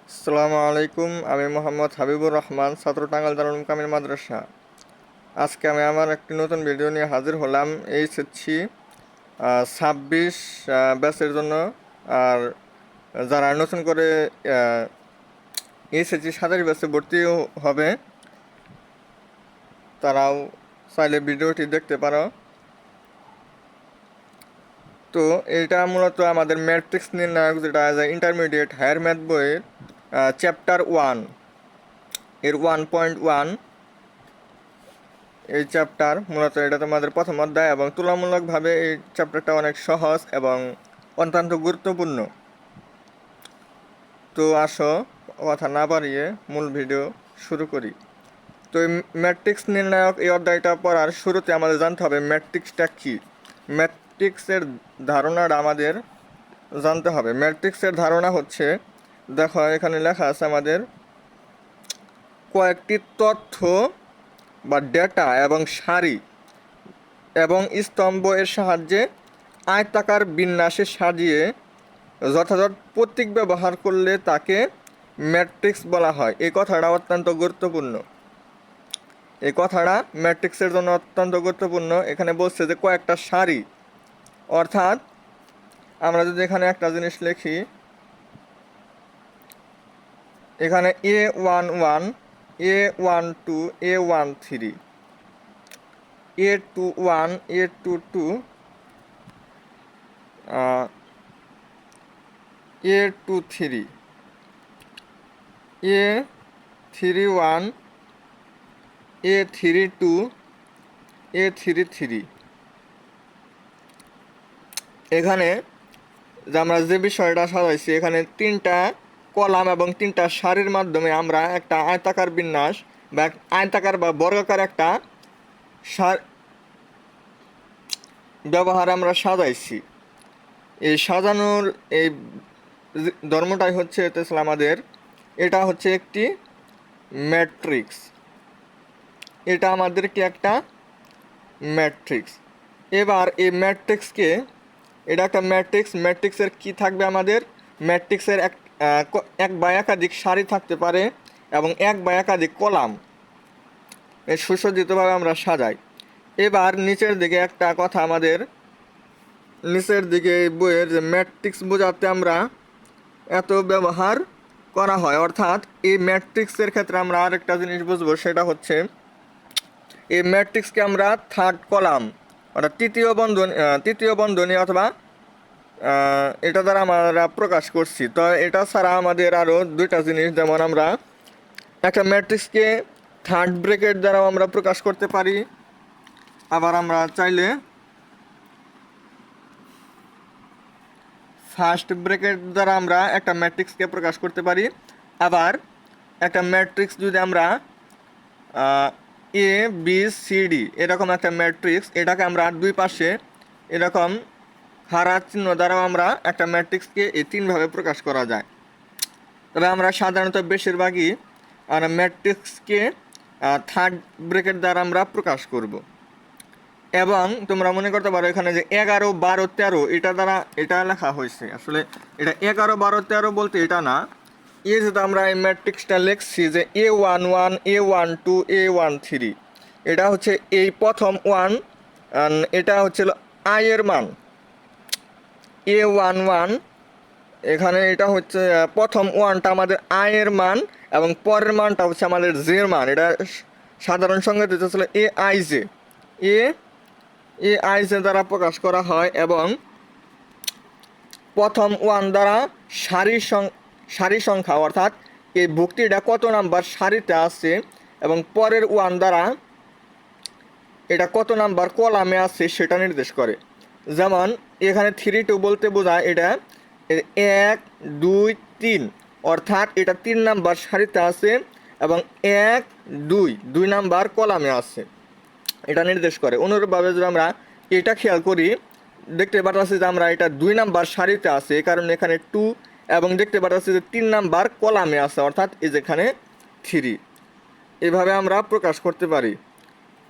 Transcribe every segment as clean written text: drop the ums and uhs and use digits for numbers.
আসসালামু আলাইকুম। আমি মোহাম্মদ হাবিবুর রহমান, ছাত্র টাঙ্গাইল দারুল কামিল মাদ্রাসা। আজকে আমি আমার একটি নতুন ভিডিও নিয়ে হাজির হলাম। এইচএসসি 26 ব্যাচের জন্য। আর যারা নতুন করে এইচএসসি 27 ব্যাচে ভর্তি হবে তারাও চাইলে ভিডিওটি দেখতে পারো। তো এটা মূলত আমাদের ম্যাট্রিক্স নির্ণায়ক, যেটা ইন্টারমিডিয়েট হায়ার ম্যাথ বইয়ের চ্যাপ্টার 1 এর 1.1 এই চ্যাপ্টার। মূলত এটা তোমাদের প্রথম অধ্যায় এবং তুলনামূলকভাবে এই চ্যাপ্টারটা অনেক সহজ এবং অত্যন্ত গুরুত্বপূর্ণ। তো আসো কথা না বাড়িয়ে মূল ভিডিও শুরু করি। তো এই ম্যাট্রিক্স নির্ণায়ক এই অধ্যায়টা পড়ার শুরুতে আমাদের জানতে হবে ম্যাট্রিক্সটা কী। ম্যাট্রিক্সের ধারণাটা আমাদের জানতে হবে। ম্যাট্রিক্সের ধারণা হচ্ছে, দেখো এখানে লেখা আছে আমাদের কয়েকটি তথ্য বা ডেটা এবং সারি এবং স্তম্ভ এর সাহায্যে আয়তাকার বিন্যাসে সাজিয়ে যথাযথ প্রতীক ব্যবহার করলে তাকে ম্যাট্রিক্স বলা হয়। এই কথাটা অত্যন্ত গুরুত্বপূর্ণ। এই কথাটা ম্যাট্রিক্সের জন্য অত্যন্ত গুরুত্বপূর্ণ। এখানে বলছে যে কয়েকটা সারি, অর্থাৎ আমরা যদি এখানে একটা জিনিস লিখি, এখানে A11, A12, A13, A21, A22, A23, A31, A32, A33। এখানে যে আমরা যে বিষয়টা সাজাইছি, এখানে তিনটা কলাম এবং তিনটা সারির মাধ্যমে আমরা একটা আয়তাকার বিন্যাস বা আয়তাকার বা বর্গাকার একটা ব্যবহার আমরা সাজাইছি। এই সাজানোর এই ধর্মটাই হচ্ছে আমাদের, এটা হচ্ছে একটি ম্যাট্রিক্স। এটা আমাদের কি একটা ম্যাট্রিক্স। এবার এই ম্যাট্রিক্সকে, এটা একটা ম্যাট্রিক্স, ম্যাট্রিক্সের কি থাকবে আমাদের, ম্যাট্রিক্সের এক বা একাধিক সারি থাকতে পারে এবং এক বা একাধিক কলাম সুসজ্জিতভাবে আমরা সাজাই। এবার নিচের দিকে একটা কথা আমাদের, নিচের দিকে এই বইয়ের যে ম্যাট্রিক্স বোঝাতে আমরা এত ব্যবহার করা হয়, অর্থাৎ এই ম্যাট্রিক্সের ক্ষেত্রে আমরা আরেকটা জিনিস বুঝবো, সেটা হচ্ছে এই ম্যাট্রিক্সকে আমরা থার্ড কলাম অর্থাৎ তৃতীয় বন্ধনী অথবা এটা দ্বারা আমরা প্রকাশ করছি। তো এটা ছাড়া আমাদের আরও দুইটা জিনিস, যেমন আমরা একটা ম্যাট্রিক্সকে থার্ড ব্র্যাকেট দ্বারাও আমরা প্রকাশ করতে পারি, আবার আমরা চাইলে ফার্স্ট ব্র্যাকেট দ্বারা আমরা একটা ম্যাট্রিক্সকে প্রকাশ করতে পারি। আবার একটা ম্যাট্রিক্স যদি আমরা ABCD এরকম একটা ম্যাট্রিক্স, এটাকে আমরা দুই পাশে এরকম হারা চিহ্ন দ্বারাও আমরা একটা ম্যাট্রিক্সকে এই তিনভাবে প্রকাশ করা যায়। তবে আমরা সাধারণত বেশিরভাগই ম্যাট্রিক্সকে থার্ড ব্র্যাকেট দ্বারা আমরা প্রকাশ করব। এবং তোমরা মনে করতে পারো এখানে যে 11, 12, 13 এটা দ্বারা এটা লেখা হয়েছে, আসলে এটা 11, 12, 13 বলতে এটা না। যেটা আমরা এই ম্যাট্রিক্সটা লিখছি যে A11, A12, A13, এটা হচ্ছে এই প্রথম ওয়ান, এটা হচ্ছে আই এর মান A11। এখানে এটা হচ্ছে প্রথম ওয়ানটা আমাদের আই এর মান এবং পরের মানটা হচ্ছে আমাদের জের মান। এটা সাধারণ সংজ্ঞা দিতে ছিল এআইজে দ্বারা প্রকাশ করা হয় এবং প্রথম ওয়ান দ্বারা সারি সংখ্যা, অর্থাৎ এই ভুক্তিটা কত নাম্বার সারিতে আছে, এবং পরের ওয়ান দ্বারা এটা কত নাম্বার কলামে আছে সেটা নির্দেশ করে। যেমন এখানে 3, 2 বলতে বোঝায় এটা 1, 2, 3, অর্থাৎ এটা 3 নাম্বার সারিতে আছে এবং 1, 2 নাম্বার কলামে আছে, এটা নির্দেশ করে। অনুরূপভাবে যদি আমরা এটা খেয়াল করি, দেখতে পাচ্ছি যে আমরা এটা 2 নাম্বার সারিতে আছে, এই কারণে এখানে 2, এবং দেখতে পাচ্ছি যে 3 নাম্বার কলামে আছে, অর্থাৎ এই যেখানে 3। এভাবে আমরা প্রকাশ করতে পারি।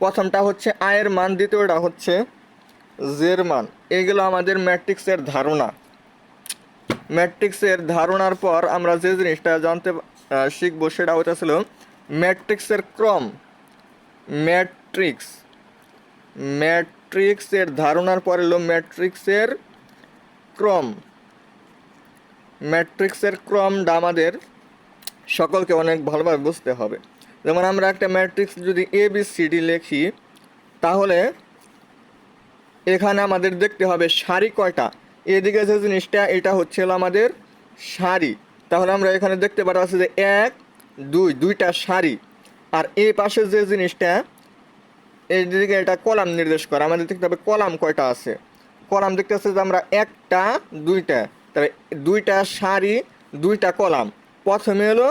প্রথমটা হচ্ছে আয়ের মান, দ্বিতীয়টা হচ্ছে জের মান। এগুলো আমাদের ম্যাট্রিক্সের ধারণা। ম্যাট্রিক্সের ধারণার পর আমরা যে জিনিসটা জানতে শিখবো সেটা হইতেছিল ম্যাট্রিক্সের ক্রম। ম্যাট্রিক্স ম্যাট্রিক্সের ধারণার পর এলো ম্যাট্রিক্সের ক্রম। ম্যাট্রিক্সের ক্রমটা আমাদের সকলকে অনেক ভালোভাবে বুঝতে হবে। যেমন আমরা একটা ম্যাট্রিক্স যদি ABCD লিখি, তাহলে এখানে আমাদের দেখতে হবে সারি কয়টা। এদিকে যে জিনিসটা এটা হচ্ছে আমাদের সারি, তাহলে আমরা এখানে দেখতে পাচ্ছি যে 1 2 দুইটা সারি। আর এই পাশে যে জিনিসটা এইদিকে এটা কলাম নির্দেশ করে, আমাদের দেখতে হবে কলাম কয়টা আছে। কলাম দেখতে আছে যে আমরা একটা দুইটা, তবে দুইটা সারি দুইটা কলাম। প্রথমে হলো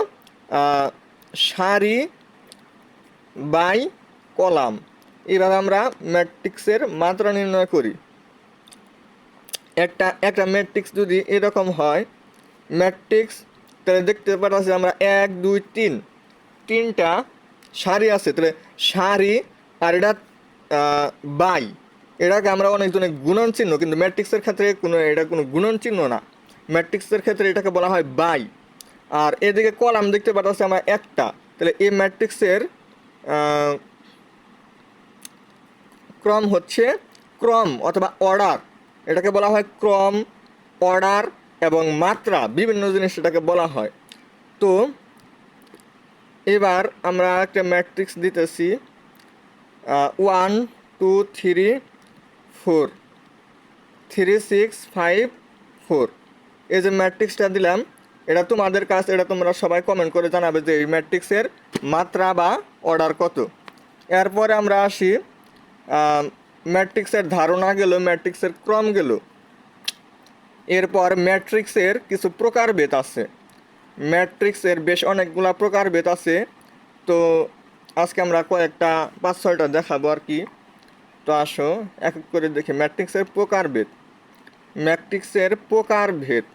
সারি বাই কলাম। এইভাবে আমরা ম্যাট্রিক্সের মাত্রা নির্ণয় করি। একটা ম্যাট্রিক্স যদি এরকম হয় ম্যাট্রিক্স, তাহলে দেখতে পাচ্ছি আমরা 1 2 3 তিনটা সারি আছে, তাহলে সারি আর এটা বাই, এটাকে আমরা অনেকজনে গুণন চিহ্ন, কিন্তু ম্যাট্রিক্সের ক্ষেত্রে এটা কোনো গুণন চিহ্ন না। ম্যাট্রিক্সের ক্ষেত্রে এটাকে বলা হয় বাই। আর এদিকে কলাম দেখতে পাচ্ছি আমরা একটা, তাহলে এই ম্যাট্রিক্সের ক্রম হচ্ছে ক্রম অথবা অর্ডার। এটাকে বলা হয় ক্রম, অর্ডার এবং মাত্রা, বিভিন্ন জিনিস এটাকে বলা হয়। তো এবার আমরা একটা ম্যাট্রিক্স দিতেছি 1 2 3 4 3 6 5 4। এই যে ম্যাট্রিক্সটা দিলাম, এটা তোমাদের কাছে, এটা তোমরা সবাই কমেন্ট করে জানাবে যে এই ম্যাট্রিক্সের মাত্রা বা অর্ডার কত। এরপরে আমরা আসি ম্যাট্রিক্সের ধারণা গেল, ম্যাট্রিক্সের ক্রম গেল। এরপর ম্যাট্রিক্সের কিছু প্রকারভেদ আছে। ম্যাট্রিক্সের বেশ অনেকগুলা প্রকারভেদ আছে, তো আজকে আমরা কয়েকটা 5-6টা দেখাবো আর কি। তো আসো এক এক করে দেখি ম্যাট্রিক্সের প্রকারভেদ। ম্যাট্রিক্সের প্রকারভেদ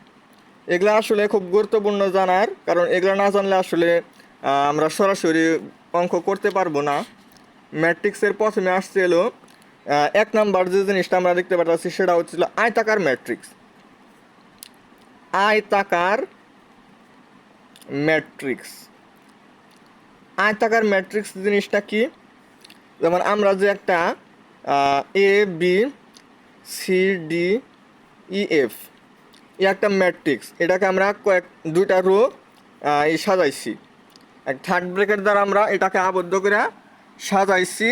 এগুলো আসলে খুব গুরুত্বপূর্ণ জানার, কারণ এগুলো না জানলে আসলে আমরা সরাসরি অঙ্ক করতে পারবো না। ম্যাট্রিক্সের প্রথমে আসছে এলো 1 নাম্বার যে জিনিসটা আমরা দেখতে পাচ্ছি সেটা হচ্ছিল আয়তাকার ম্যাট্রিক্স। আয়তাকার ম্যাট্রিক্স, আয়তাকার ম্যাট্রিক্স জিনিসটা কি? যেমন আমরা যে একটা ABCDEF একটা ম্যাট্রিক্স, এটাকে আমরা দুইটা রো সাজাইছি, এক থার্ড ব্রেকেট দ্বারা আমরা এটাকে আবদ্ধ করে সাজাইছি,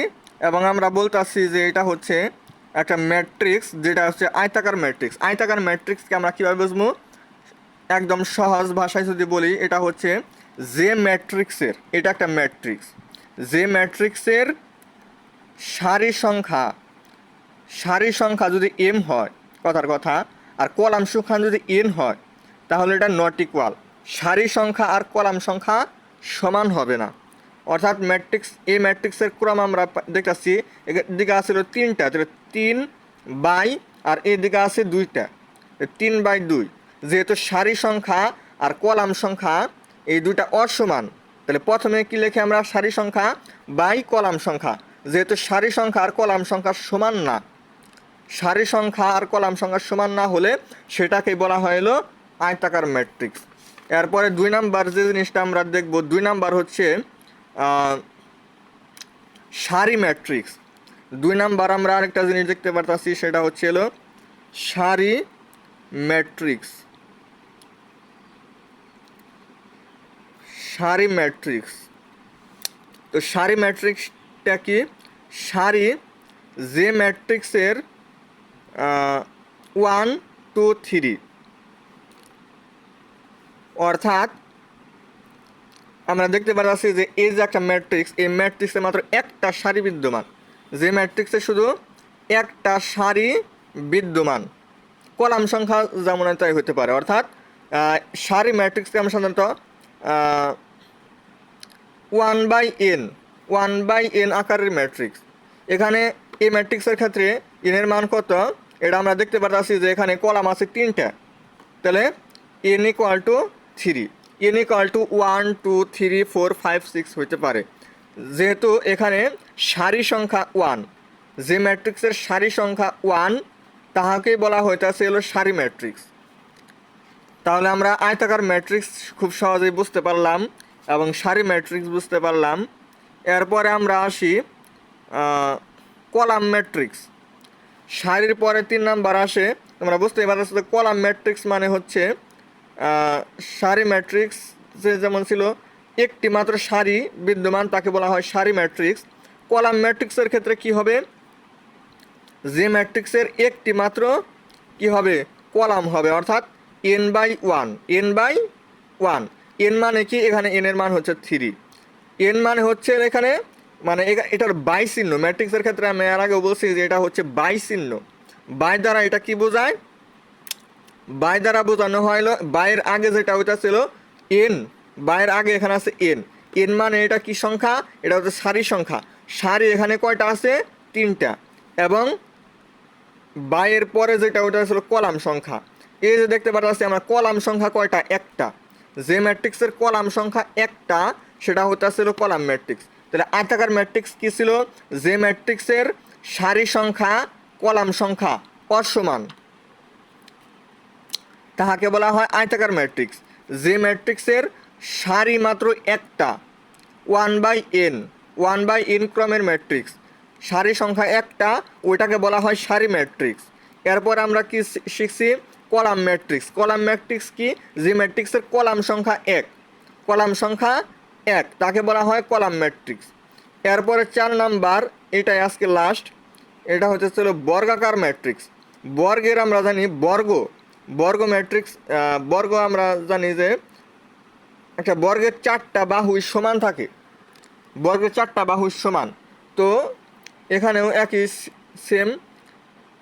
এবং আমরা বলতেছি যে এটা হচ্ছে একটা ম্যাট্রিক্স, যেটা হচ্ছে আয়তাকার ম্যাট্রিক্স। আয়তাকার ম্যাট্রিক্সকে আমরা কীভাবে বুঝবো? একদম সহজ ভাষায় যদি বলি, এটা হচ্ছে যে ম্যাট্রিক্সের, এটা একটা ম্যাট্রিক্স, যে ম্যাট্রিক্সের সারি সংখ্যা যদি m হয়, কথার কথা, আর কলাম সংখ্যা যদি n হয়, তাহলে এটা নট ইকুয়াল। সারি সংখ্যা আর কলাম সংখ্যা সমান হবে না। অর্থাৎ এই ম্যাট্রিক্সের ক্রম আমরা দেখতেছি, এদিকে আছিল 3টা, তাহলে 3 বাই, আর এদিকে আছে 2টা, 3 বাই 2। যেহেতু সারি সংখ্যা আর কলাম সংখ্যা এই দুইটা অসমান, তাহলে প্রথমে কি লিখে আমরা সারি সংখ্যা বাই কলাম সংখ্যা। যেহেতু সারি সংখ্যা আর কলাম সংখ্যা সমান না, সারি সংখ্যা আর কলাম সংখ্যা সমান না হলে সেটাকে বলা হলো আয়তাকার ম্যাট্রিক্স। এরপরে 2 নাম্বার যে জিনিসটা আমরা দেখব, 2 নাম্বার হচ্ছে সারি ম্যাট্রিক্স। 2 নাম্বার আমরা আরেকটা জিনিস দেখতে পারতাছি, সেটা হচ্ছে হলো সারি ম্যাট্রিক্স। সারি ম্যাট্রিক্স, তো সারি ম্যাট্রিক্সটা কি? সারি যে ম্যাট্রিক্সের 1 2 3, অর্থাৎ আমরা দেখতে পাচ্ছি যে এই যে একটা ম্যাট্রিক্স, এই ম্যাট্রিক্সে মাত্র একটা সারি বিদ্যমান, যে ম্যাট্রিক্সে শুধু একটা সারি বিদ্যমান, কলাম সংখ্যা যেমন তাই হতে পারে। অর্থাৎ সারি ম্যাট্রিক্সকে আমরা সাধারণত 1/n আকারের ম্যাট্রিক্স। এখানে এই ম্যাট্রিক্সের ক্ষেত্রে এর মান কত, এটা আমরা দেখতে পাচ্ছি যে এখানে কলাম আছে 3টা, তাহলে n = 3, n = 1 2 3 4 5 6 হতে পারে। যেহেতু এখানে সারি সংখ্যা 1, যে ম্যাট্রিক্সের সারি সংখ্যা 1 তাহাকে বলা হইতেছে হলো সারি ম্যাট্রিক্স। তাহলে আমরা আয়তাকার ম্যাট্রিক্স খুব সহজেই বুঝতে পারলাম এবং সারি ম্যাট্রিক্স বুঝতে পারলাম। এরপরে আমরা আসি কলাম ম্যাট্রিক্স। সারির পরে 3 নাম্বার আসে, তোমরা বুঝতেই পারছো যে কলাম ম্যাট্রিক্স মানে হচ্ছে সারি ম্যাট্রিক্স যে যেমন ছিল একটি মাত্র সারি বিদ্যমান তাকে বলা হয় সারি ম্যাট্রিক্স। কলাম ম্যাট্রিক্সের ক্ষেত্রে কি হবে, যে ম্যাট্রিক্সের একটি মাত্র কি হবে কলাম হবে, অর্থাৎ n/1 n/1। n মানে কি, এখানে n এর মান হচ্ছে 3। n মানে হচ্ছে এখানে মানে এটার বাই চিহ্ন। ম্যাট্রিক্সের ক্ষেত্রে আমি এর আগেও বলছি যে এটা হচ্ছে বাই চিহ্ন। বাই দ্বারা এটা কি বোঝায়, বাই দ্বারা বোঝানো হলো বাইয়ের আগে যেটা ওইটা ছিল n, বাইয়ের আগে এখানে আছে n। n মানে এটা কি সংখ্যা, এটা হচ্ছে সারি সংখ্যা। সারি এখানে কয়টা আছে, 3টা। এবং বাইয়ের পরে যেটা ওটা ছিল কলাম সংখ্যা। এই যে দেখতে পাচ্ছি আমরা কলাম সংখ্যা কয়টা, একটা। যে ম্যাট্রিক্সের কলাম সংখ্যা একটা সেটা হতে ছিল কলাম ম্যাট্রিক্স। তাহলে আয়তাকার ম্যাট্রিক্স কি ছিল, যে ম্যাট্রিক্সের সারি সংখ্যা কলাম সংখ্যা অসমান তাহাকে বলা হয় আয়তাকার ম্যাট্রিক্স। যে ম্যাট্রিক্সের সারি মাত্র একটা 1/n ক্রমের ম্যাট্রিক্স, সারি সংখ্যা একটা, ওইটাকে বলা হয় সারি ম্যাট্রিক্স। এরপর আমরা কি শিখছি, কলাম ম্যাট্রিক্স। কলাম ম্যাট্রিক্স কি, যে ম্যাট্রিক্সের কলাম সংখ্যা এক তাকে বলা হয় কলাম ম্যাট্রিক্স। এরপরে 4 নাম্বার, এটাই আজকে লাস্ট, এটা হচ্ছে ছিল বর্গাকার ম্যাট্রিক্স। বর্গের আমরা জানি বর্গ ম্যাট্রিক্স। বর্গ আমরা জানি যে একটা বর্গের 4টা বাহুই সমান থাকে, বর্গের 4টা বাহুই সমান। তো এখানেও একই সেম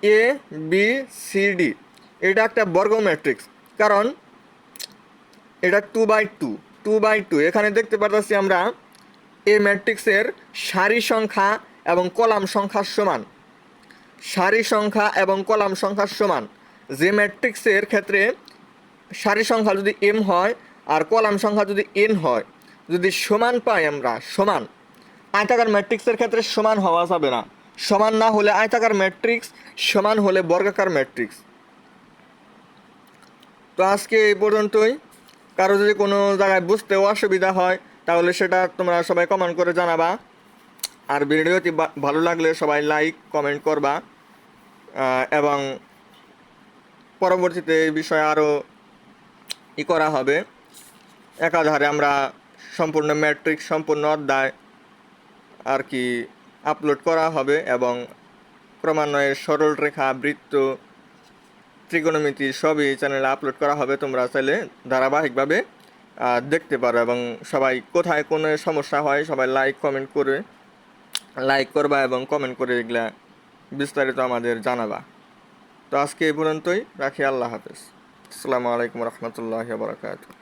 ABCD, এটা একটা বর্গ ম্যাট্রিক্স, কারণ এটা 2/2। এখানে দেখতে পাচ্ছি আমরা এই ম্যাট্রিক্সের সারি সংখ্যা এবং কলাম সংখ্যা সমান, সারি সংখ্যা এবং কলাম সংখ্যা সমান। যে ম্যাট্রিক্সের ক্ষেত্রে সারি সংখ্যা যদি m হয় আর কলাম সংখ্যা যদি n হয়, যদি সমান পাই আমরা, সমান। আয়তাকার ম্যাট্রিক্সের ক্ষেত্রে সমান হওয়া যাবে না, সমান না হলে আয়তাকার ম্যাট্রিক্স, সমান হলে বর্গাকার ম্যাট্রিক্স। তো আজকে এই পর্যন্তই। কারো যদি কোনো জায়গায় বুঝতে অসুবিধা হয় তাহলে সেটা তোমরা সবাই কমেন্ট করে জানাবা। আর ভিডিওটি ভালো লাগলে সবাই লাইক কমেন্ট করবা। এবং পরবর্তীতে এই বিষয়ে আরও করা হবে, একাধারে আমরা সম্পূর্ণ ম্যাট্রিক্স, সম্পূর্ণ অধ্যায় আর কি আপলোড করা হবে। এবং ক্রমান্বয়ে সরল রেখা, বৃত্ত, ত্রিকোণমিতি সবই চ্যানেলে আপলোড করা হবে। তোমরা চাইলে ধারাবাহিকভাবে দেখতে পারো। এবং সবাই কোথায় কোনো সমস্যা হয় সবাই লাইক করবা এবং কমেন্ট করে এগুলা বিস্তারিত আমাদের জানাবা। তো আজকে এই পর্যন্তই রাখি, আল্লাহ হাফেজ। আসসালামু আলাইকুম রহমতুল্লাহি ওয়া বারাকাতুহু।